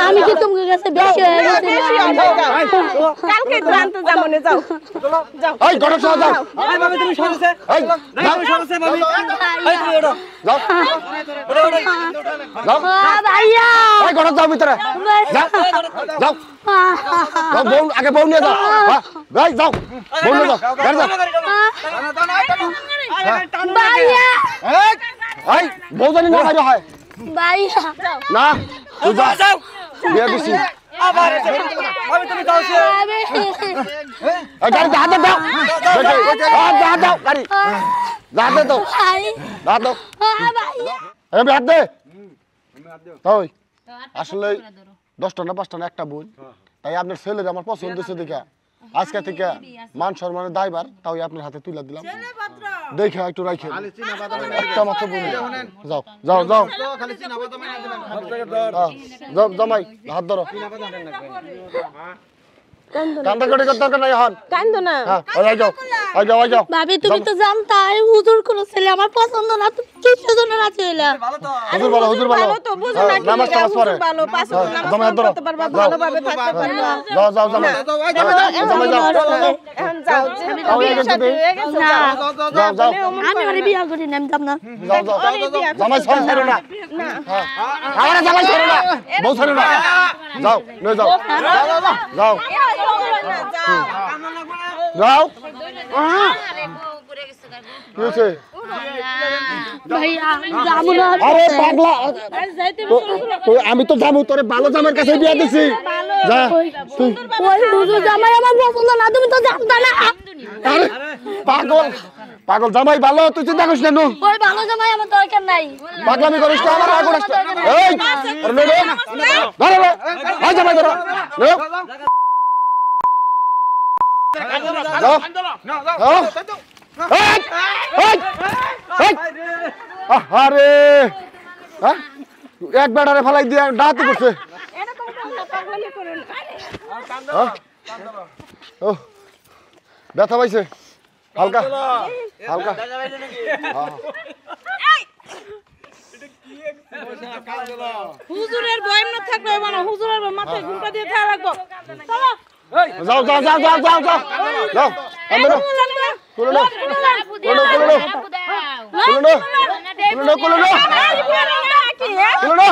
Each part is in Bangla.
আমি কি তোমার কাছে বেশি হয়ে গেছি কালকে তো আনতে যাবো না যাও যাও এই গড়ক যাও যাও এই ভাবি তুমি সরছে এই যাও সরছে ভাবি এই তুমি ওঠো যাও যাও ভাইয়া এই গড়ক যাও ভিতরে যাও যাও যাও বউ আগে বউ নিয়ে যাও ভাই যাও বউ নিয়ে যাও গাড়ি যাও ভাইয়া এই বউ জানি না বাইরে হয় ভাইয়া না তুই যা যাও বিয়ে দিছি আবার ভাবি তুমি যাও এই গাড়ি হাতে দাও হাত দাও গাড়ি হাতে দাও হাত দাও এই হাত দে ওই আসলে 10টা না 5টা না একটা বই তাই আপনার ছেলের আমার পছন্দ হয়েছে দেখে আজকে থেকে মান সম্মানের দায়বার তাই আপনার হাতে তুলে দিলাম দেখে একটু রাখেন একটা মাত্র বই যাও যাও যাও যাও জামাই হাত ধরো কান্দা করে দরকার নাই এখন কান্দো না হ্যাঁ ওই যাও ওই যাও ওই যাও ভাবি তুমি তো জানতাই হুজুর কোন ছেলে আমার পছন্দ না তুমি কিসের জন্য রাজি হইলা হুজুর ভালো ভালো তো বুঝো না কি নামাজ টামাজ পড়ে ভালো পাঁচ ওয়াক্ত নামাজ জামাই ধরো পড়তে পারবা ভালোভাবে থাকতে পারবা যাও যাও জামাই জামাই যাও এখন যাও বিয়ের সাথে হয়ে গেছে না যাও যাও আমি আরে বিয়া করি না আমি যাব না যাও যাও জামাই ছাড়ো না হ্যাঁ আমার জামাই ছাড়ো না বউ ছাড়ো না যাও নিয়ে যাও যাও যাও কি হয়েছে ভাইয়া যাবো না আরে পাগলা আমি তো যাবো তোরে ভালো জামাইয়ের কাছে বিয়ে দিছি যা তুই ওই হুজুর জামাই আমার পছন্দ না তুমি তো জানতা না আরে পাগল পাগল জামাই ভালো তুই চিন্তা করিস না নু ওই ভালো জামাই আমার দরকার নাই পাগলামি করিস না আমার আগুন আসছে এই আরে নে ধরো ধরো এই জামাই ধরো নে যাও আরে এক বেড়ারে ফেলাই দিয়ে ডাহাতি করছে ব্যথা পাইছে হালকা হালকা হুজুরের ভয় না থাকলে মানে হুজুরের মাথায় ঘুমটা দিয়ে থাকা লাগবে চলো যাও যাও যাও যাও যাও যাও যাও আমি না কুলো না কুলো কুলো কুলো না কুলো না কুলো না কুলো না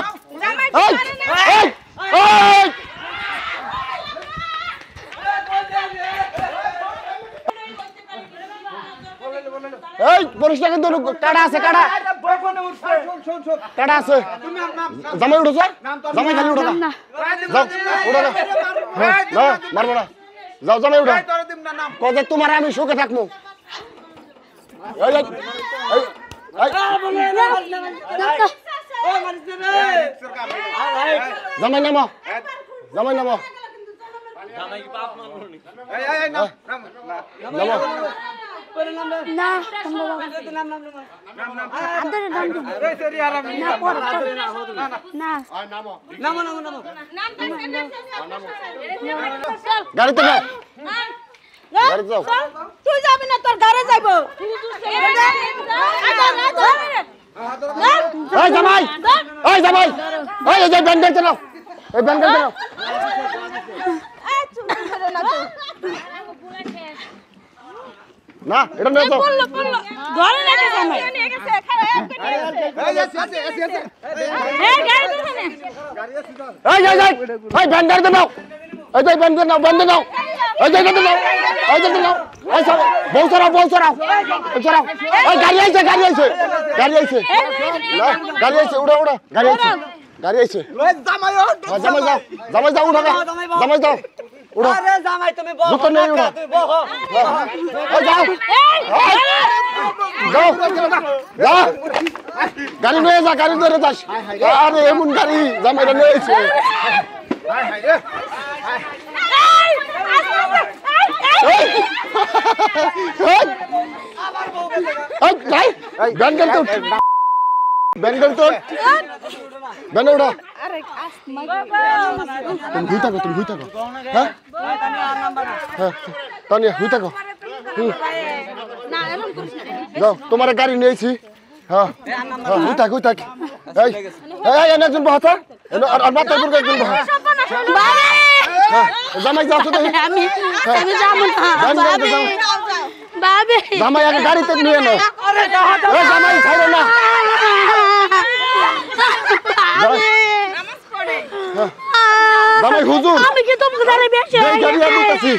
এই এই এই এই পরিষ্কার কিন্তু কাটা আছে কাটা কাটা আছে জামাই উঠো স্যার জামাই খালি উঠো না যাও উঠো না না মারবো না যাও জামাই উঠো কবে তোমার আমি সুখে থাকবো এই এই জামাই নামো জামাই নামো নামো না গাড়িতে না গাড়ি যাও তুই যাবি না তোর ঘরে যাইবো এই জামাই এই জামাই এই যে ব্যান্ডেজ নাও এই ব্যান্ডেজ নাও না এটা নিয়ে যাও ঘরে রেখে জামাই এই ব্যান্ডেজ নাও এই যে ব্যান্ডেজ নাও ব্যান্ডেজ নাও এই যে ব্যান্ডেজ নাও এই যে নাও এই সব বউ সরাও এই গাড়ি আইছে গাড়ি আইছে গাড়ি আইছে গাড়ি আইছে উড়া উড়া গাড়ি আইছে গাড়ি আইছে জামাই যাও জামাই যাও উড়া জামাই যাও উড়া আরে জামাই তুমি বহ জুতো নেই উড়া তুই বহ এই যাও যাও যা গাড়ি নিয়ে যা গাড়ি ধরে যাস আরে এমন গাড়ি জামাইটা নিয়ে আইছে বেঙ্গল তো বেঙ্গল তো বেঙ্গল উঠা তুমি হুই থাকো হ্যাঁ হ্যাঁ তানিয়া হুই থাকো যাও তোমার গাড়ি নিয়েছি হ্যাঁ হুই থাক এই এই একজন বহতা আর মাথা দুর্গা কিনবো জামাই যাও তো আমি যাবো না বাবে জামাই আগে গাড়িতে নিয়ে নাও জামাই ছাড়ো না জামাই হুজুর আমি কি তোমাকে ধরে বেশি এই গাড়ি আনতেছি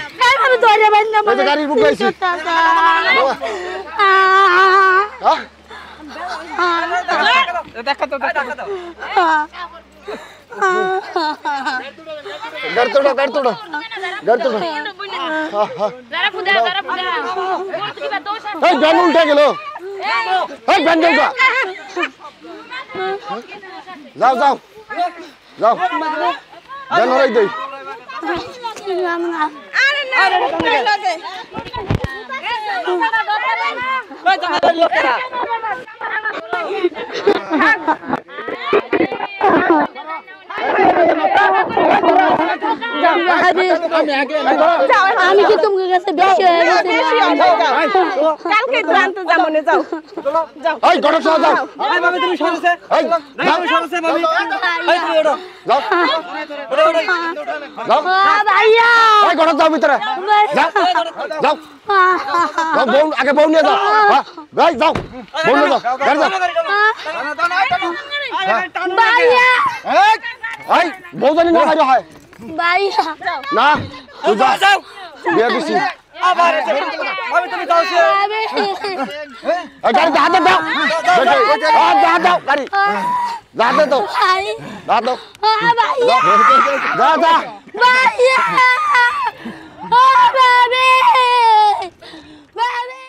আমি ধরে বান্ধা এই যে গাড়ি বুকাইছি দেখা তো গাড়ি তোড়া এই ব্যান উল্টে গেল এই ব্যান গেল যাও ব্যান হরাই দেই আমি কি তোমার কাছে বেশি হয়ে গেছি কালকে তো আনতে যাবো না যাও এই গড়ক যাও এই ভাবি তুমি সরেছে এই তুমি সরেছে ভাবি এই তুমি ওঠো যাও ভাইয়া এই গড়ক যাও ভিতরে যাও বউ আগে বউ নিয়ে যাও ভাই যাও বউ নিয়ে যাও গাড়ি যাও ভাইয়া এই বউ জানি না বাইরে হয় ভাইয়া না তুই যাও বিয়ে দিছি আবার ভাবি তুমি যাও এই গাড়িতে হাতে দাও দাও গাড়ি যাতে তো ভাই দাও ভাইয়া যা ভাইয়া ও বাবে বাবে